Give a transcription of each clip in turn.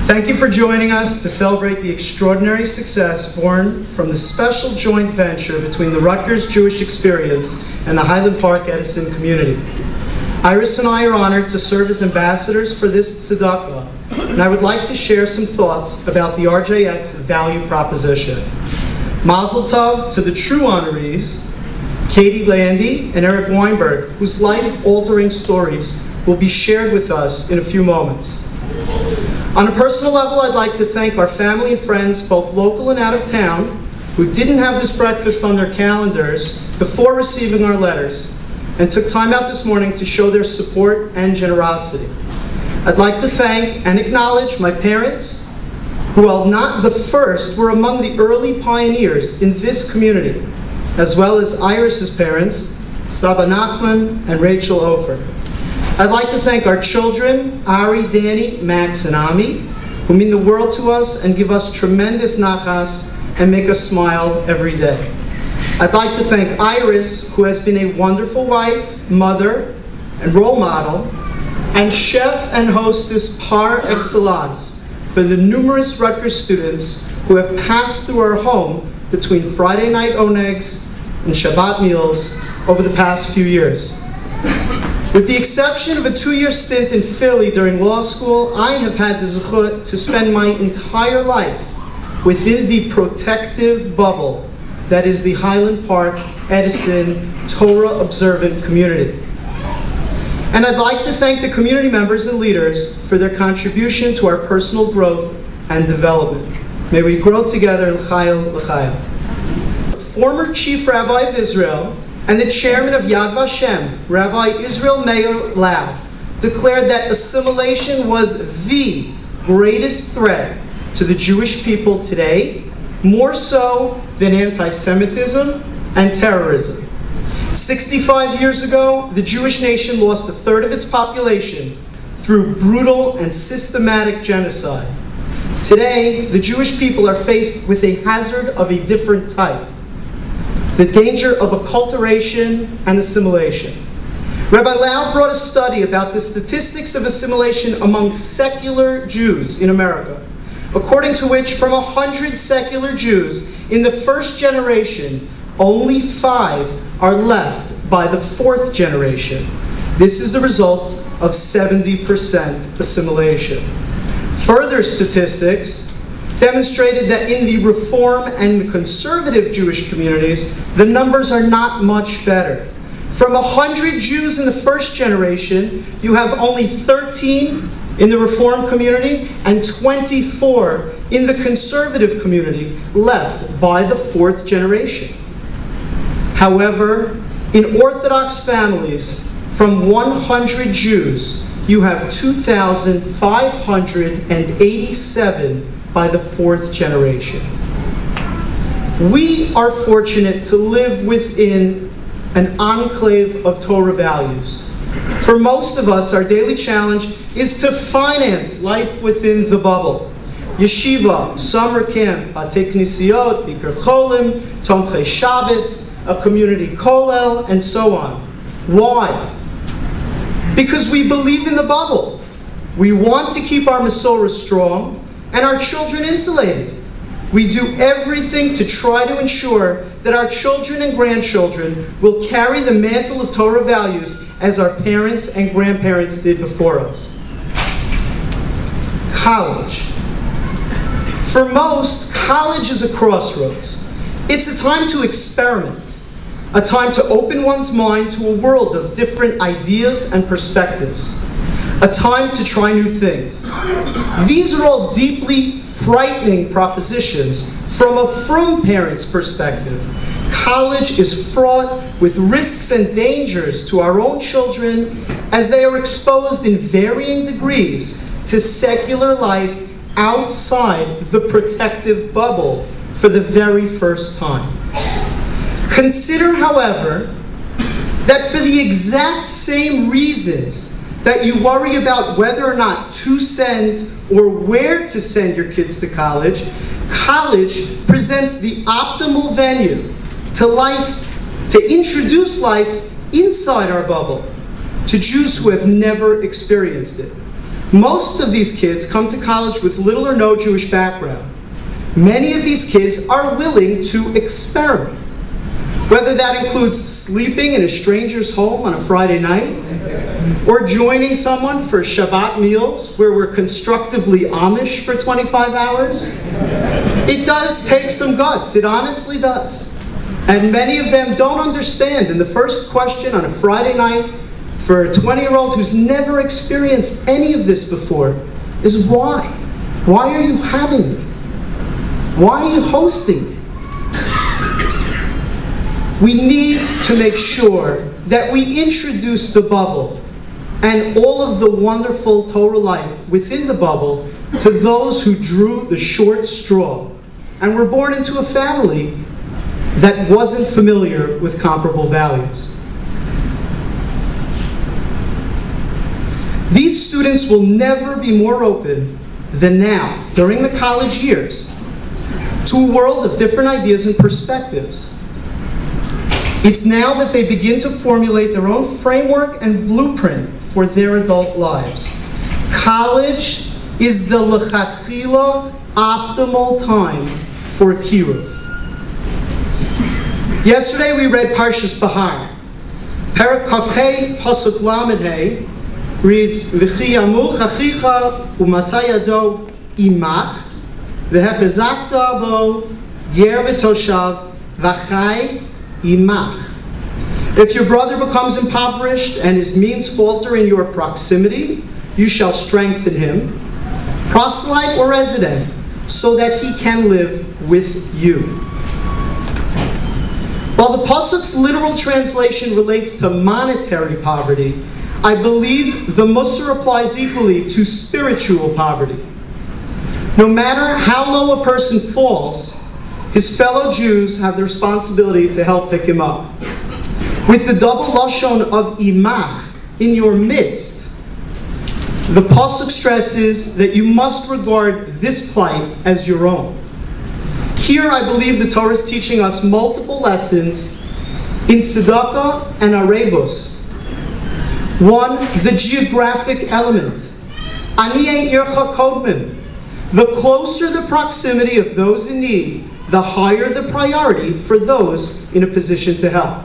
Thank you for joining us to celebrate the extraordinary success born from the special joint venture between the Rutgers Jewish Experience and the Highland Park Edison community. Iris and I are honored to serve as ambassadors for this tzedakah, and I would like to share some thoughts about the RJX value proposition. Mazel tov to the true honorees, Katie Landy and Eric Weinberg, whose life-altering stories will be shared with us in a few moments. On a personal level, I'd like to thank our family and friends, both local and out of town, who didn't have this breakfast on their calendars before receiving our letters, and took time out this morning to show their support and generosity. I'd like to thank and acknowledge my parents, who, while not the first, were among the early pioneers in this community, as well as Iris's parents, Saba Nachman and Rachel Ofer. I'd like to thank our children, Ari, Danny, Max, and Ami, who mean the world to us and give us tremendous nachas and make us smile every day. I'd like to thank Iris, who has been a wonderful wife, mother, and role model, and chef and hostess par excellence for the numerous Rutgers students who have passed through our home between Friday night onegs and Shabbat meals over the past few years. With the exception of a 2-year stint in Philly during law school, I have had the zechut to spend my entire life within the protective bubble that is the Highland Park Edison Torah observant community. And I'd like to thank the community members and leaders for their contribution to our personal growth and development. May we grow together in Chayil V'Chayil. Former Chief Rabbi of Israel and the chairman of Yad Vashem, Rabbi Israel Meir Lau, declared that assimilation was the greatest threat to the Jewish people today, more so than anti-Semitism and terrorism. 65 years ago, the Jewish nation lost a third of its population through brutal and systematic genocide. Today, the Jewish people are faced with a hazard of a different type: the danger of acculturation and assimilation. Rabbi Lau brought a study about the statistics of assimilation among secular Jews in America, according to which from 100 secular Jews in the first generation, only 5 are left by the 4th generation. This is the result of 70% assimilation. Further statistics demonstrated that in the Reform and the conservative Jewish communities, the numbers are not much better. From 100 Jews in the first generation, you have only 13 in the Reform community and 24 in the conservative community left by the 4th generation. However, in Orthodox families, from 100 Jews, you have 2,587 by the 4th generation. We are fortunate to live within an enclave of Torah values. For most of us, our daily challenge is to finance life within the bubble. Yeshiva, summer camp, Batei Knisiyot, Bikur Cholim, Tomchei Shabbos, a community kollel, and so on. Why? Because we believe in the bubble. We want to keep our Masorah strong and our children insulated. We do everything to try to ensure that our children and grandchildren will carry the mantle of Torah values as our parents and grandparents did before us. College. For most, college is a crossroads. It's a time to experiment, a time to open one's mind to a world of different ideas and perspectives, a time to try new things. These are all deeply frightening propositions from a frum parent's perspective. College is fraught with risks and dangers to our own children as they are exposed in varying degrees to secular life outside the protective bubble for the very first time. Consider, however, that for the exact same reasons that you worry about whether or not to send or where to send your kids to college, college presents the optimal venue to life, to introduce life inside our bubble to Jews who have never experienced it. Most of these kids come to college with little or no Jewish background. Many of these kids are willing to experiment. Whether that includes sleeping in a stranger's home on a Friday night, or joining someone for Shabbat meals where we're constructively Amish for 25 hours. It does take some guts, it honestly does. And many of them don't understand. And the first question on a Friday night for a 20-year-old who's never experienced any of this before is why? Why are you having me? Why are you hosting me? We need to make sure that we introduce the bubble and all of the wonderful Torah life within the bubble to those who drew the short straw and were born into a family that wasn't familiar with comparable values. These students will never be more open than now, during the college years, to a world of different ideas and perspectives. It's now that they begin to formulate their own framework and blueprint for their adult lives. College is the lechatchila optimal time for kiruv. Yesterday we read Parshas Bahar. Perek Kafhei Pasuk Lamed Hei reads V'chi yamuch achicha umatay yado imach v'hechezakta bo ger v'toshav v'chai imach. If your brother becomes impoverished and his means falter in your proximity, you shall strengthen him, proselyte or resident, so that he can live with you. While the pasuk's literal translation relates to monetary poverty, I believe the Musar applies equally to spiritual poverty. No matter how low a person falls, his fellow Jews have the responsibility to help pick him up. With the double lashon of imach, in your midst, the pasuk stresses that you must regard this plight as your own. Here I believe the Torah is teaching us multiple lessons in tzedakah and arevos. One, the geographic element. Ani ircha kodmin. The closer the proximity of those in need, the higher the priority for those in a position to help.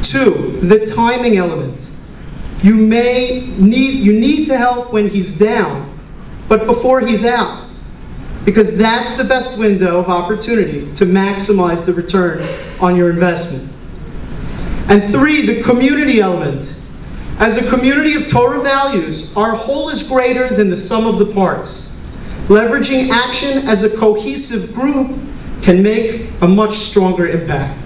Two, the timing element. You need to help when he's down, but before he's out, because that's the best window of opportunity to maximize the return on your investment. And three, the community element. As a community of Torah values, our whole is greater than the sum of the parts. Leveraging action as a cohesive group can make a much stronger impact.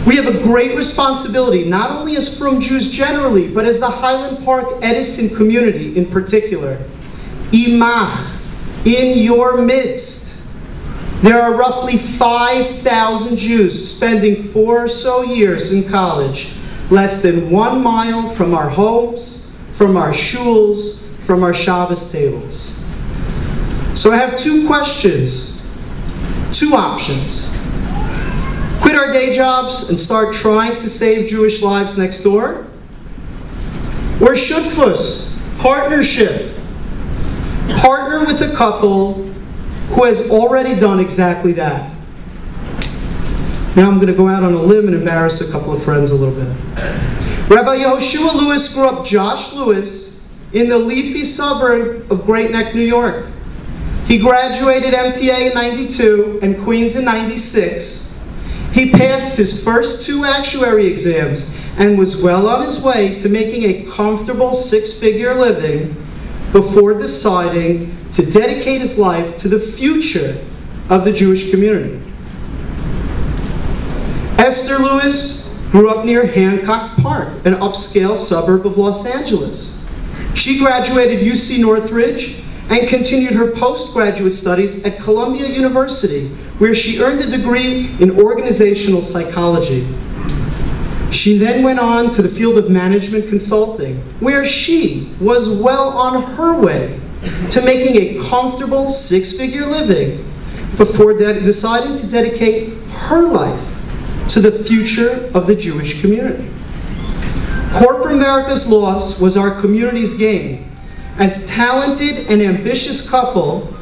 We have a great responsibility, not only as Frum Jews generally, but as the Highland Park Edison community in particular. Imach, in your midst. There are roughly 5,000 Jews spending 4 or so years in college, less than 1 mile from our homes, from our shuls, from our Shabbos tables. So I have 2 questions, 2 options. Quit our day jobs and start trying to save Jewish lives next door? Or shutfus, partnership. Partner with a couple who has already done exactly that. Now I'm going to go out on a limb and embarrass a couple of friends a little bit. Rabbi Yehoshua Lewis grew up Josh Lewis in the leafy suburb of Great Neck, New York. He graduated MTA in '92 and Queens in '96. He passed his first 2 actuary exams and was well on his way to making a comfortable 6-figure living before deciding to dedicate his life to the future of the Jewish community. Esther Lewis grew up near Hancock Park, an upscale suburb of Los Angeles. She graduated UC Northridge and continued her postgraduate studies at Columbia University, where she earned a degree in organizational psychology. She then went on to the field of management consulting, where she was well on her way to making a comfortable 6-figure living before deciding to dedicate her life to the future of the Jewish community. Corporate America's loss was our community's gain, as talented and ambitious couple,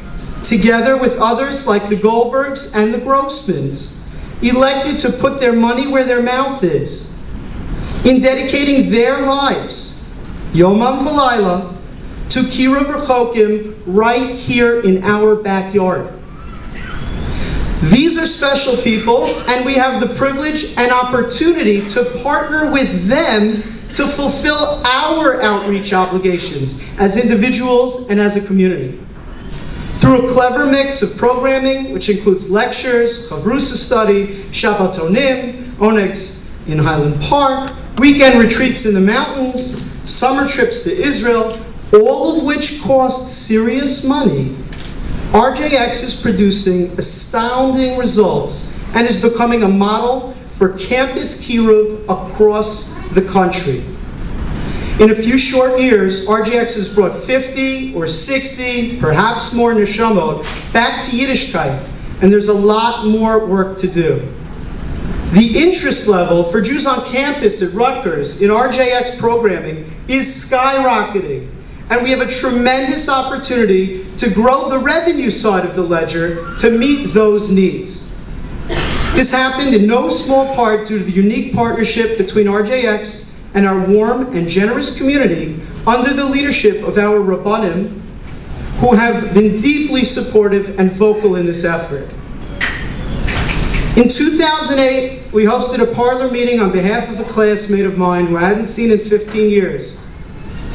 together with others like the Goldbergs and the Grossmans, elected to put their money where their mouth is, in dedicating their lives, Yomam V'Layla, to Kiruv Rechokim right here in our backyard. These are special people, and we have the privilege and opportunity to partner with them to fulfill our outreach obligations as individuals and as a community. Through a clever mix of programming, which includes lectures, Chavrusa study, Shabbatonim, Onegs in Highland Park, weekend retreats in the mountains, summer trips to Israel, all of which cost serious money, RJX is producing astounding results and is becoming a model for campus kiruv across the country. In a few short years, RJX has brought 50 or 60, perhaps more neshamot back to Yiddishkeit, and there's a lot more work to do. The interest level for Jews on campus at Rutgers in RJX programming is skyrocketing, and we have a tremendous opportunity to grow the revenue side of the ledger to meet those needs. This happened in no small part due to the unique partnership between RJX and our warm and generous community under the leadership of our Rabbanim, who have been deeply supportive and vocal in this effort. In 2008, we hosted a parlor meeting on behalf of a classmate of mine who I hadn't seen in 15 years.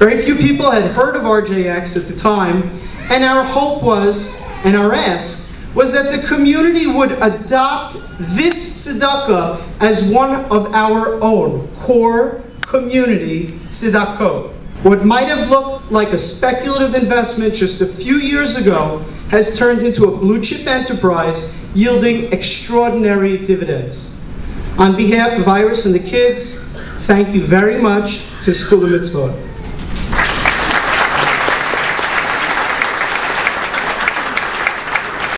Very few people had heard of RJX at the time, and our hope was, and our ask, was that the community would adopt this tzedakah as one of our own core community tzedakot. What might have looked like a speculative investment just a few years ago has turned into a blue-chip enterprise yielding extraordinary dividends. On behalf of Iris and the kids, thank you very much to School of Mitzvot.